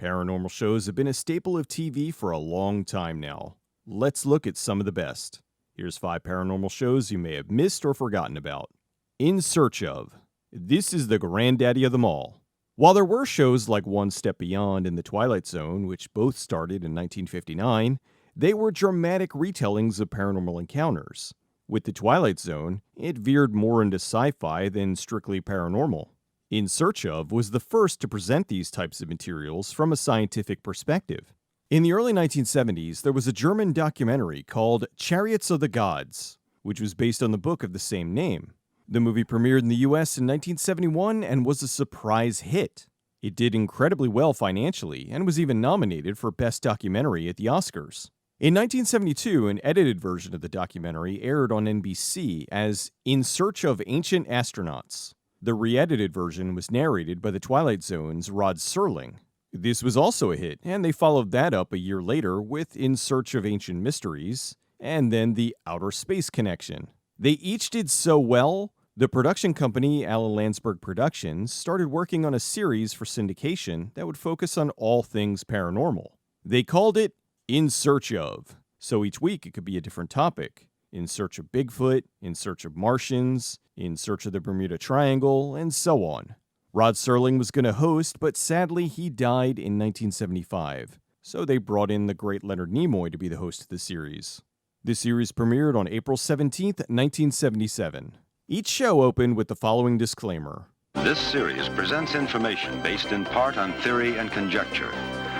Paranormal shows have been a staple of TV for a long time now. Let's look at some of the best. Here's 5 paranormal shows you may have missed or forgotten about. In Search Of. This is the granddaddy of them all. While there were shows like One Step Beyond and The Twilight Zone, which both started in 1959, they were dramatic retellings of paranormal encounters. With The Twilight Zone, it veered more into sci-fi than strictly paranormal. In Search Of was the first to present these types of materials from a scientific perspective. In the early 1970s, there was a German documentary called Chariots of the Gods, which was based on the book of the same name. The movie premiered in the US in 1971 and was a surprise hit. It did incredibly well financially and was even nominated for Best Documentary at the Oscars. In 1972, an edited version of the documentary aired on NBC as In Search of Ancient Astronauts. The re-edited version was narrated by The Twilight Zone's Rod Serling. This was also a hit, and they followed that up a year later with In Search of Ancient Mysteries, and then The Outer Space Connection. They each did so well, the production company Alan Landsberg Productions started working on a series for syndication that would focus on all things paranormal. They called it In Search Of, so each week it could be a different topic. In Search of Bigfoot, In Search of Martians, In Search of the Bermuda Triangle, and so on. Rod Serling was going to host, but sadly he died in 1975, so they brought in the great Leonard Nimoy to be the host of the series. The series premiered on April 17, 1977. Each show opened with the following disclaimer. This series presents information based in part on theory and conjecture.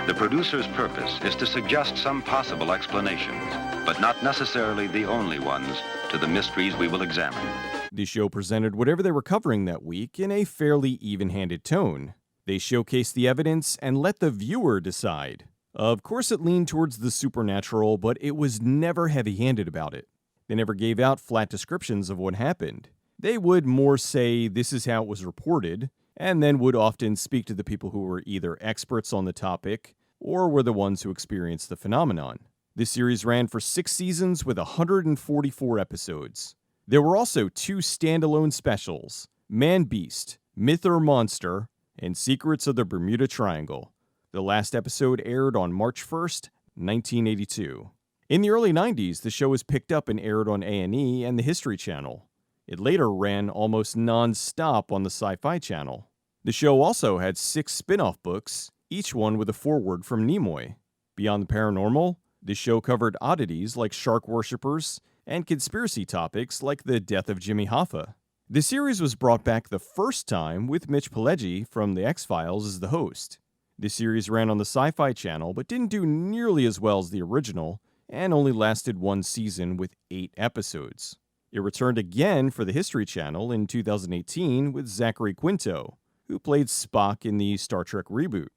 The producer's purpose is to suggest some possible explanations, but not necessarily the only ones, to the mysteries we will examine. The show presented whatever they were covering that week in a fairly even-handed tone. They showcased the evidence and let the viewer decide. Of course, it leaned towards the supernatural, but it was never heavy-handed about it. They never gave out flat descriptions of what happened. They would more say this is how it was reported, and then would often speak to the people who were either experts on the topic or were the ones who experienced the phenomenon. This series ran for 6 seasons with 144 episodes. There were also 2 standalone specials, Man Beast, Myth or Monster, and Secrets of the Bermuda Triangle. The last episode aired on March 1st, 1982. In the early 90s, the show was picked up and aired on A&E and the History Channel. It later ran almost non-stop on the Sci-Fi Channel. The show also had 6 spin-off books, each one with a foreword from Nimoy. Beyond the paranormal, the show covered oddities like shark worshippers and conspiracy topics like the death of Jimmy Hoffa. The series was brought back the first time with Mitch Pileggi from The X-Files as the host. The series ran on the Sci-Fi Channel but didn't do nearly as well as the original and only lasted 1 season with 8 episodes. It returned again for the History Channel in 2018 with Zachary Quinto, who played Spock in the Star Trek reboot.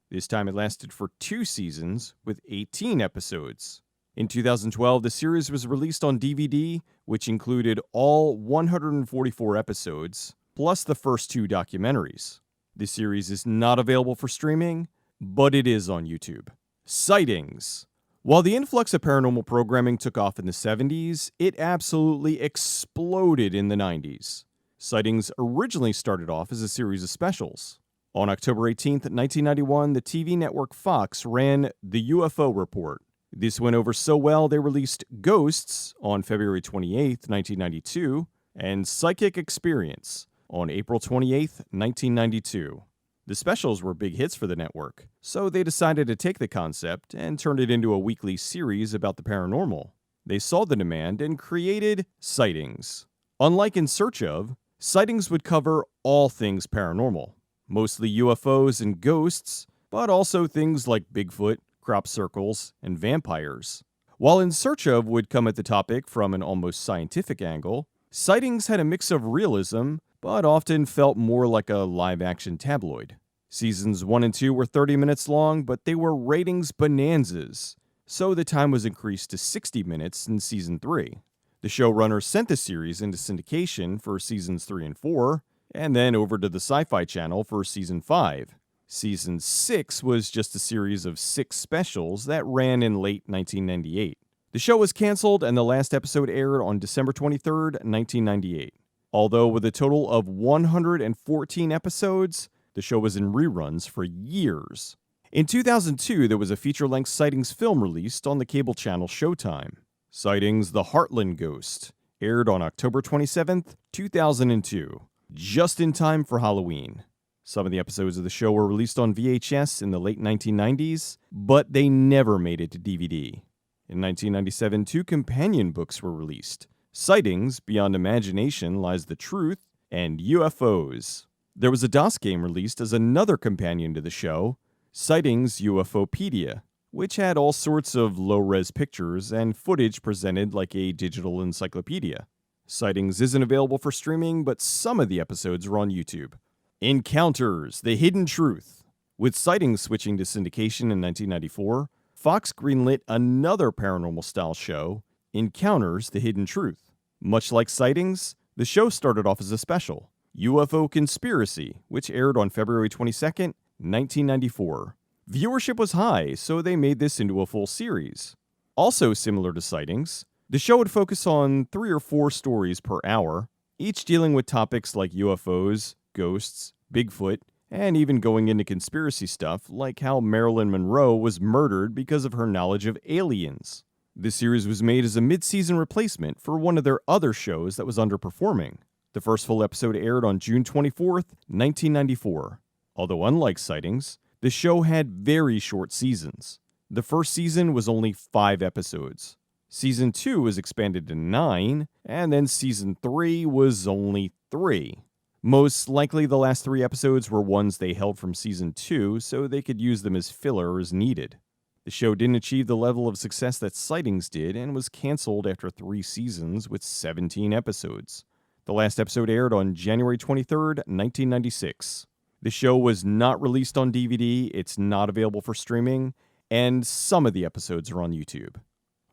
This time it lasted for 2 seasons with 18 episodes. In 2012, the series was released on DVD, which included all 144 episodes, plus the first 2 documentaries. The series is not available for streaming, but it is on YouTube. Sightings. While the influx of paranormal programming took off in the 70s, it absolutely exploded in the 90s. Sightings originally started off as a series of specials. On October 18, 1991, the TV network Fox ran The UFO Report. This went over so well they released Ghosts on February 28, 1992, and Psychic Experience on April 28, 1992. The specials were big hits for the network, so they decided to take the concept and turn it into a weekly series about the paranormal. They saw the demand and created Sightings. Unlike In Search Of, Sightings would cover all things paranormal, mostly UFOs and ghosts, but also things like Bigfoot, crop circles, and vampires. While In Search Of would come at the topic from an almost scientific angle, Sightings had a mix of realism, but often felt more like a live-action tabloid. Seasons 1 and 2 were 30 minutes long, but they were ratings bonanzas, so the time was increased to 60 minutes in Season 3. The showrunners sent the series into syndication for Seasons 3 and 4, and then over to the Sci-Fi Channel for Season 5. Season 6 was just a series of 6 specials that ran in late 1998. The show was canceled, and the last episode aired on December 23, 1998. Although with a total of 114 episodes, the show was in reruns for years. In 2002, there was a feature-length Sightings film released on the cable channel Showtime. Sightings: The Heartland Ghost aired on October 27, 2002, just in time for Halloween. Some of the episodes of the show were released on VHS in the late 1990s, but they never made it to DVD. In 1997, 2 companion books were released: Sightings: Beyond Imagination Lies the Truth, and UFOs. There was a DOS game released as another companion to the show, Sightings: UFOpedia, which had all sorts of low-res pictures and footage presented like a digital encyclopedia. Sightings isn't available for streaming, but some of the episodes are on YouTube. Encounters: The Hidden Truth. With Sightings switching to syndication in 1994, Fox greenlit another paranormal-style show, Encounters: The Hidden Truth. Much like Sightings, the show started off as a special, UFO Conspiracy, which aired on February 22nd, 1994. Viewership was high, so they made this into a full series. Also similar to Sightings, the show would focus on 3 or 4 stories per hour, each dealing with topics like UFOs, ghosts, Bigfoot, and even going into conspiracy stuff like how Marilyn Monroe was murdered because of her knowledge of aliens. This series was made as a mid-season replacement for one of their other shows that was underperforming. The first full episode aired on June 24th, 1994. Although unlike Sightings, the show had very short seasons. The first season was only 5 episodes. Season 2 was expanded to 9, and then Season 3 was only 3. Most likely the last 3 episodes were ones they held from Season 2, so they could use them as filler as needed. The show didn't achieve the level of success that Sightings did and was canceled after 3 seasons with 17 episodes. The last episode aired on January 23rd, 1996. The show was not released on DVD, it's not available for streaming, and some of the episodes are on YouTube.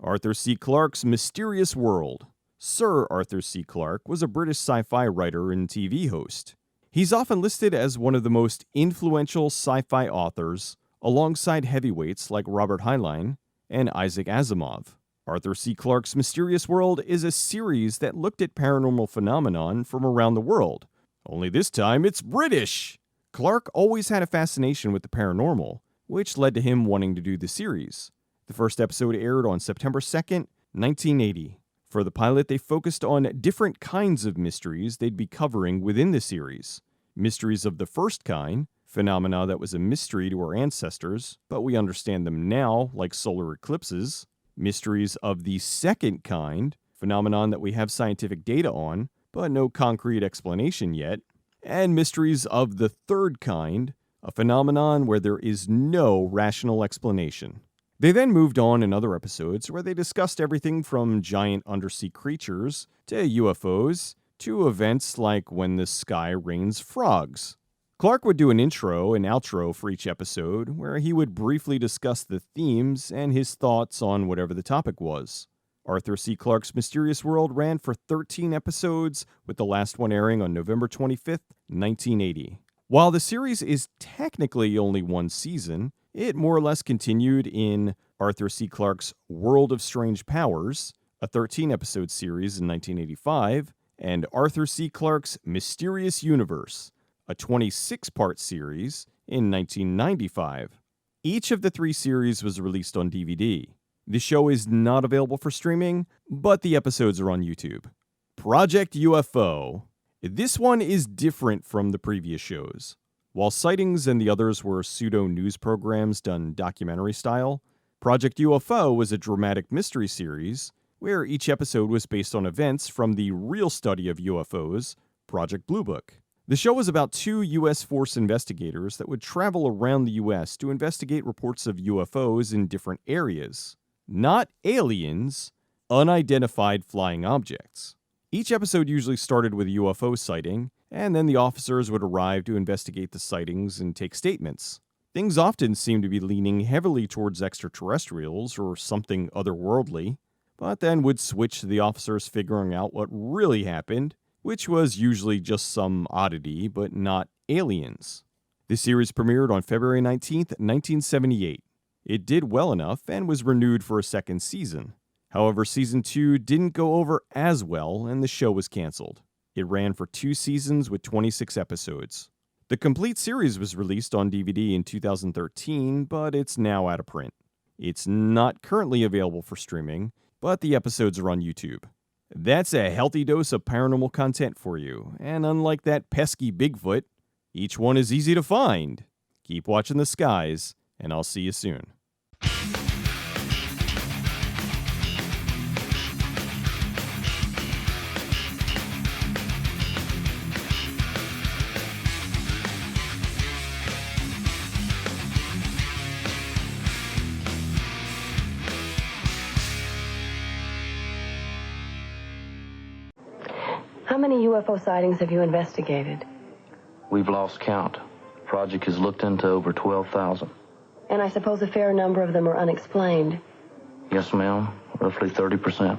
Arthur C. Clarke's Mysterious World. Sir Arthur C. Clarke was a British sci-fi writer and TV host. He's often listed as one of the most influential sci-fi authors, alongside heavyweights like Robert Heinlein and Isaac Asimov. Arthur C. Clarke's Mysterious World is a series that looked at paranormal phenomenon from around the world. Only this time it's British! Clarke always had a fascination with the paranormal, which led to him wanting to do the series. The first episode aired on September 2nd, 1980. For the pilot, they focused on different kinds of mysteries they'd be covering within the series. Mysteries of the first kind, phenomena that was a mystery to our ancestors, but we understand them now, like solar eclipses. Mysteries of the second kind, phenomenon that we have scientific data on, but no concrete explanation yet. And mysteries of the third kind, a phenomenon where there is no rational explanation. They then moved on in other episodes where they discussed everything from giant undersea creatures to UFOs to events like when the sky rains frogs. Clarke would do an intro and outro for each episode where he would briefly discuss the themes and his thoughts on whatever the topic was. Arthur C. Clarke's Mysterious World ran for 13 episodes, with the last one airing on November 25th, 1980. While the series is technically only 1 season, it more or less continued in Arthur C. Clarke's World of Strange Powers, a 13-episode series in 1985, and Arthur C. Clarke's Mysterious Universe, a 26-part series in 1995. Each of the 3 series was released on DVD. The show is not available for streaming, but the episodes are on YouTube. Project UFO. This one is different from the previous shows. While Sightings and the others were pseudo-news programs done documentary style, Project UFO was a dramatic mystery series where each episode was based on events from the real study of UFOs, Project Blue Book. The show was about 2 U.S. Force investigators that would travel around the U.S. to investigate reports of UFOs in different areas. Not aliens, unidentified flying objects. Each episode usually started with a UFO sighting, and then the officers would arrive to investigate the sightings and take statements. Things often seemed to be leaning heavily towards extraterrestrials or something otherworldly, but then would switch to the officers figuring out what really happened, which was usually just some oddity, but not aliens. The series premiered on February 19th, 1978. It did well enough and was renewed for a second season. However, Season 2 didn't go over as well, and the show was canceled. It ran for 2 seasons with 26 episodes. The complete series was released on DVD in 2013, but it's now out of print. It's not currently available for streaming, but the episodes are on YouTube. That's a healthy dose of paranormal content for you, and unlike that pesky Bigfoot, each one is easy to find. Keep watching the skies, and I'll see you soon. How many UFO sightings have you investigated? We've lost count. The project has looked into over 12,000. And I suppose a fair number of them are unexplained. Yes, ma'am. Roughly 30%.